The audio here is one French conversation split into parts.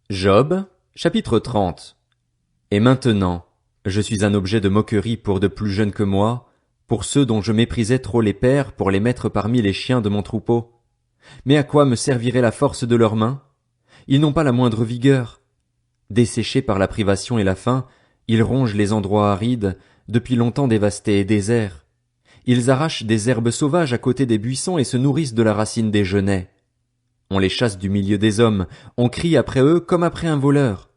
Job, chapitre 30. Et maintenant, je suis un objet de moquerie pour de plus jeunes que moi, pour ceux dont je méprisais trop les pères pour les mettre parmi les chiens de mon troupeau. Mais à quoi me servirait la force de leurs mains? Ils n'ont pas la moindre vigueur. Desséchés par la privation et la faim, ils rongent les endroits arides, depuis longtemps dévastés et déserts. Ils arrachent des herbes sauvages à côté des buissons et se nourrissent de la racine des genêts. On les chasse du milieu des hommes, on crie après eux comme après un voleur.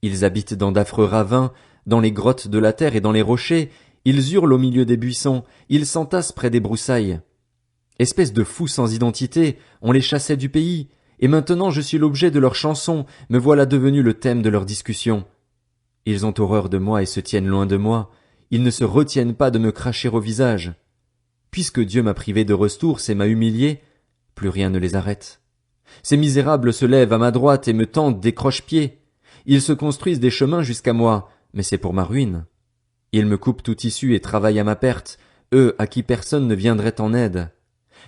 Ils habitent dans d'affreux ravins, dans les grottes de la terre et dans les rochers, ils hurlent au milieu des buissons, ils s'entassent près des broussailles. Espèces de fous sans identité, on les chassait du pays, et maintenant je suis l'objet de leurs chansons, me voilà devenu le thème de leurs discussions. Ils ont horreur de moi et se tiennent loin de moi, ils ne se retiennent pas de me cracher au visage. Puisque Dieu m'a privé de ressources et m'a humilié, plus rien ne les arrête. Ces misérables se lèvent à ma droite et me tendent des croche-pieds. Ils se construisent des chemins jusqu'à moi, mais c'est pour ma ruine. Ils me coupent toute issue et travaillent à ma perte, eux à qui personne ne viendrait en aide.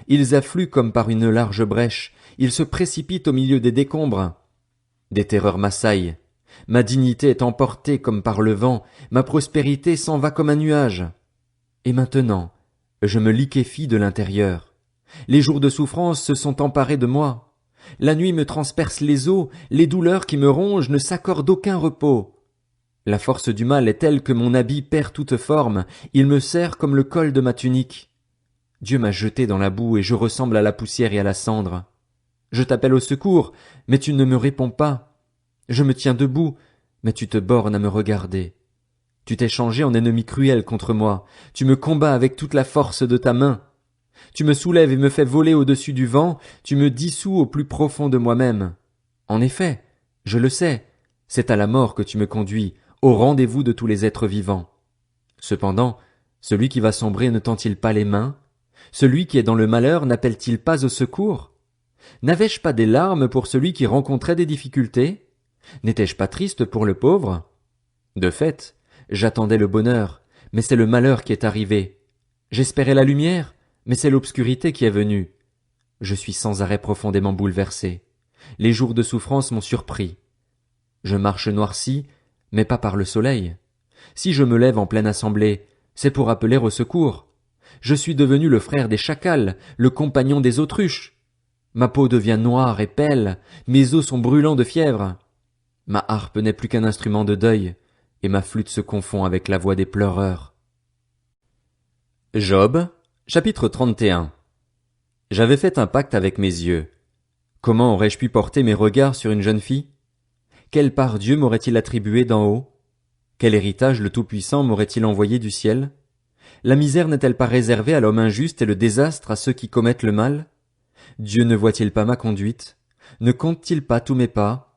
Ils affluent comme par une large brèche, ils se précipitent au milieu des décombres. Des terreurs m'assaillent. Ma dignité est emportée comme par le vent, ma prospérité s'en va comme un nuage. Et maintenant, je me liquéfie de l'intérieur. Les jours de souffrance se sont emparés de moi. La nuit me transperce les os, les douleurs qui me rongent ne s'accordent aucun repos. La force du mal est telle que mon habit perd toute forme, il me serre comme le col de ma tunique. Dieu m'a jeté dans la boue et je ressemble à la poussière et à la cendre. Je t'appelle au secours, mais tu ne me réponds pas. Je me tiens debout, mais tu te bornes à me regarder. Tu t'es changé en ennemi cruel contre moi, tu me combats avec toute la force de ta main. Tu me soulèves et me fais voler au-dessus du vent, tu me dissous au plus profond de moi-même. En effet, je le sais, c'est à la mort que tu me conduis, au rendez-vous de tous les êtres vivants. Cependant, celui qui va sombrer ne tend-il pas les mains? Celui qui est dans le malheur n'appelle-t-il pas au secours? N'avais-je pas des larmes pour celui qui rencontrait des difficultés? N'étais-je pas triste pour le pauvre? De fait, j'attendais le bonheur, mais c'est le malheur qui est arrivé. J'espérais la lumière, mais c'est l'obscurité qui est venue. Je suis sans arrêt profondément bouleversé. Les jours de souffrance m'ont surpris. Je marche noirci, mais pas par le soleil. Si je me lève en pleine assemblée, c'est pour appeler au secours. Je suis devenu le frère des chacals, le compagnon des autruches. Ma peau devient noire et pâle, mes os sont brûlants de fièvre. Ma harpe n'est plus qu'un instrument de deuil, et ma flûte se confond avec la voix des pleureurs. Job, chapitre 31. J'avais fait un pacte avec mes yeux. Comment aurais-je pu porter mes regards sur une jeune fille? Quelle part Dieu m'aurait-il attribué d'en haut? Quel héritage le Tout-Puissant m'aurait-il envoyé du ciel? La misère n'est-elle pas réservée à l'homme injuste et le désastre à ceux qui commettent le mal? Dieu ne voit-il pas ma conduite? Ne compte-t-il pas tous mes pas?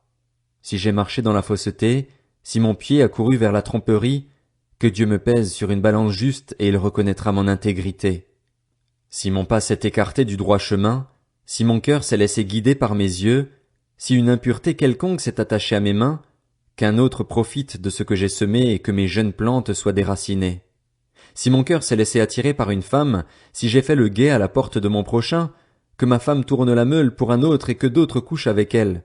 Si j'ai marché dans la fausseté, si mon pied a couru vers la tromperie, que Dieu me pèse sur une balance juste et il reconnaîtra mon intégrité. Si mon pas s'est écarté du droit chemin, si mon cœur s'est laissé guider par mes yeux, si une impureté quelconque s'est attachée à mes mains, qu'un autre profite de ce que j'ai semé et que mes jeunes plantes soient déracinées. Si mon cœur s'est laissé attirer par une femme, si j'ai fait le guet à la porte de mon prochain, que ma femme tourne la meule pour un autre et que d'autres couchent avec elle.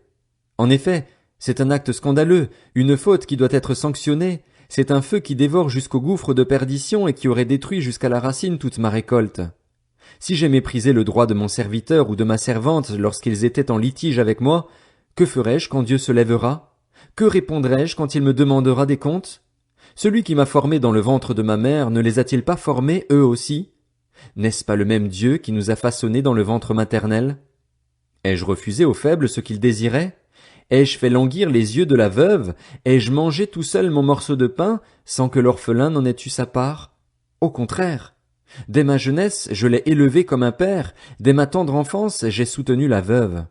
En effet, c'est un acte scandaleux, une faute qui doit être sanctionnée, c'est un feu qui dévore jusqu'au gouffre de perdition et qui aurait détruit jusqu'à la racine toute ma récolte. Si j'ai méprisé le droit de mon serviteur ou de ma servante lorsqu'ils étaient en litige avec moi, que ferai-je quand Dieu se lèvera? Que répondrai-je quand il me demandera des comptes? Celui qui m'a formé dans le ventre de ma mère ne les a-t-il pas formés eux aussi? N'est-ce pas le même Dieu qui nous a façonnés dans le ventre maternel? Ai-je refusé aux faibles ce qu'ils désiraient? Ai-je fait languir les yeux de la veuve? Ai-je mangé tout seul mon morceau de pain, sans que l'orphelin n'en ait eu sa part? Au contraire. Dès ma jeunesse, je l'ai élevé comme un père, dès ma tendre enfance, j'ai soutenu la veuve.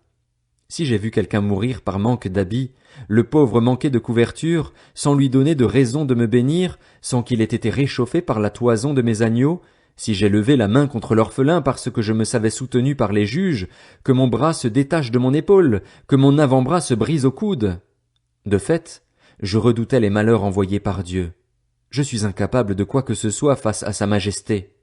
Si j'ai vu quelqu'un mourir par manque d'habits, le pauvre manquer de couverture, sans lui donner de raison de me bénir, sans qu'il ait été réchauffé par la toison de mes agneaux, si j'ai levé la main contre l'orphelin parce que je me savais soutenu par les juges, que mon bras se détache de mon épaule, que mon avant-bras se brise au coude. De fait, je redoutais les malheurs envoyés par Dieu. Je suis incapable de quoi que ce soit face à sa majesté.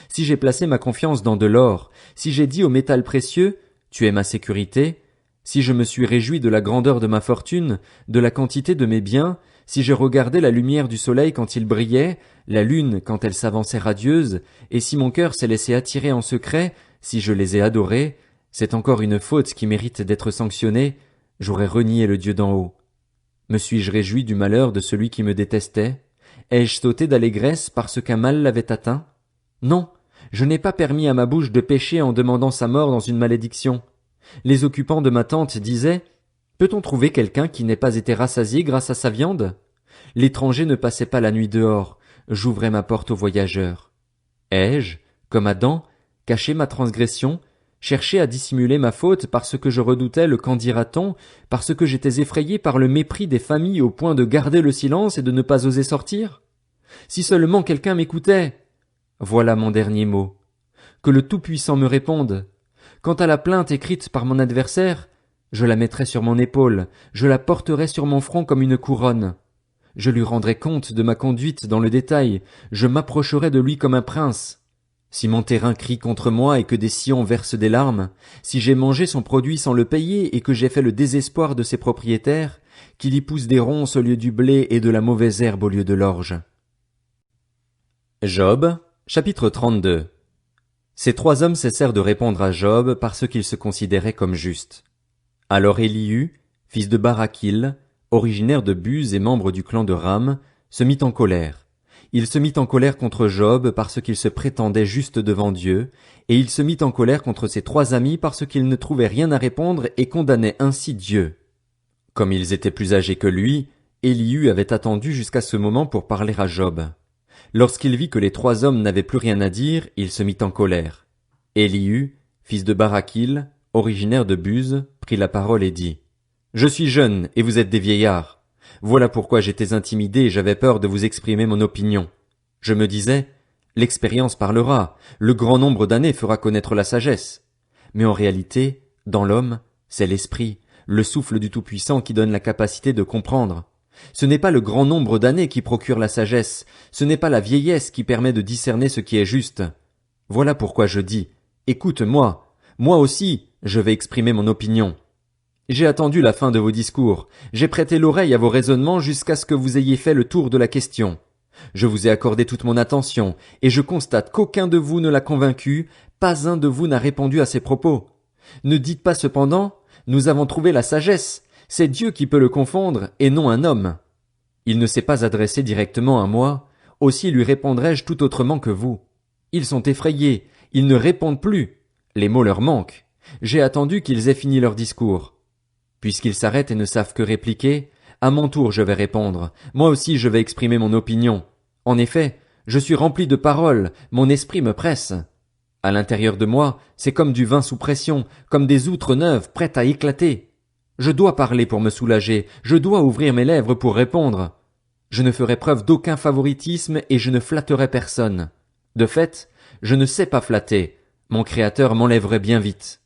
Si j'ai placé ma confiance dans de l'or, si j'ai dit au métal précieux, tu es ma sécurité, Si je me suis réjoui de la grandeur de ma fortune, de la quantité de mes biens, si j'ai regardé la lumière du soleil quand il brillait, la lune quand elle s'avançait radieuse, et si mon cœur s'est laissé attirer en secret, si je les ai adorés, c'est encore une faute qui mérite d'être sanctionnée, j'aurais renié le Dieu d'en haut. Me suis-je réjoui du malheur de celui qui me détestait? Ai-je sauté d'allégresse parce qu'un mal l'avait atteint? Non, je n'ai pas permis à ma bouche de pécher en demandant sa mort dans une malédiction. Les occupants de ma tente disaient, peut-on trouver quelqu'un qui n'ait pas été rassasié grâce à sa viande? L'étranger ne passait pas la nuit dehors, j'ouvrais ma porte aux voyageurs. Ai-je, comme Adam, caché ma transgression, cherché à dissimuler ma faute parce que je redoutais le qu'en dira-t-on, parce que j'étais effrayé par le mépris des familles au point de garder le silence et de ne pas oser sortir? Si seulement quelqu'un m'écoutait! Voilà mon dernier mot. Que le Tout-Puissant me réponde. Quant à la plainte écrite par mon adversaire, je la mettrai sur mon épaule, je la porterai sur mon front comme une couronne. Je lui rendrai compte de ma conduite dans le détail, je m'approcherai de lui comme un prince. Si mon terrain crie contre moi et que des sillons versent des larmes, si j'ai mangé son produit sans le payer et que j'ai fait le désespoir de ses propriétaires, qu'il y pousse des ronces au lieu du blé et de la mauvaise herbe au lieu de l'orge. Job, chapitre 32. Ces trois hommes cessèrent de répondre à Job parce qu'ils se considéraient comme justes. Alors Élihu, fils de Barakil, originaire de Buz et membre du clan de Ram, se mit en colère. Il se mit en colère contre Job parce qu'il se prétendait juste devant Dieu, et il se mit en colère contre ses trois amis parce qu'ils ne trouvaient rien à répondre et condamnaient ainsi Dieu. Comme ils étaient plus âgés que lui, Élihu avait attendu jusqu'à ce moment pour parler à Job. Lorsqu'il vit que les trois hommes n'avaient plus rien à dire, il se mit en colère. Élihu, fils de Barakil, originaire de Buz, prit la parole et dit, « Je suis jeune, et vous êtes des vieillards. Voilà pourquoi j'étais intimidé et j'avais peur de vous exprimer mon opinion. Je me disais, l'expérience parlera, le grand nombre d'années fera connaître la sagesse. Mais en réalité, dans l'homme, c'est l'esprit, le souffle du Tout-Puissant qui donne la capacité de comprendre. Ce n'est pas le grand nombre d'années qui procure la sagesse, ce n'est pas la vieillesse qui permet de discerner ce qui est juste. Voilà pourquoi je dis, écoute-moi, moi aussi, je vais exprimer mon opinion. J'ai attendu la fin de vos discours, j'ai prêté l'oreille à vos raisonnements jusqu'à ce que vous ayez fait le tour de la question. Je vous ai accordé toute mon attention, et je constate qu'aucun de vous ne l'a convaincu, pas un de vous n'a répondu à ses propos. Ne dites pas cependant, nous avons trouvé la sagesse, c'est Dieu qui peut le confondre, et non un homme. Il ne s'est pas adressé directement à moi, aussi lui répondrai-je tout autrement que vous. Ils sont effrayés, ils ne répondent plus, les mots leur manquent. J'ai attendu qu'ils aient fini leur discours. Puisqu'ils s'arrêtent et ne savent que répliquer, à mon tour je vais répondre, moi aussi je vais exprimer mon opinion. En effet, je suis rempli de paroles, mon esprit me presse. À l'intérieur de moi, c'est comme du vin sous pression, comme des outres neuves prêtes à éclater. Je dois parler pour me soulager, je dois ouvrir mes lèvres pour répondre. Je ne ferai preuve d'aucun favoritisme et je ne flatterai personne. De fait, je ne sais pas flatter, mon Créateur m'enlèverait bien vite.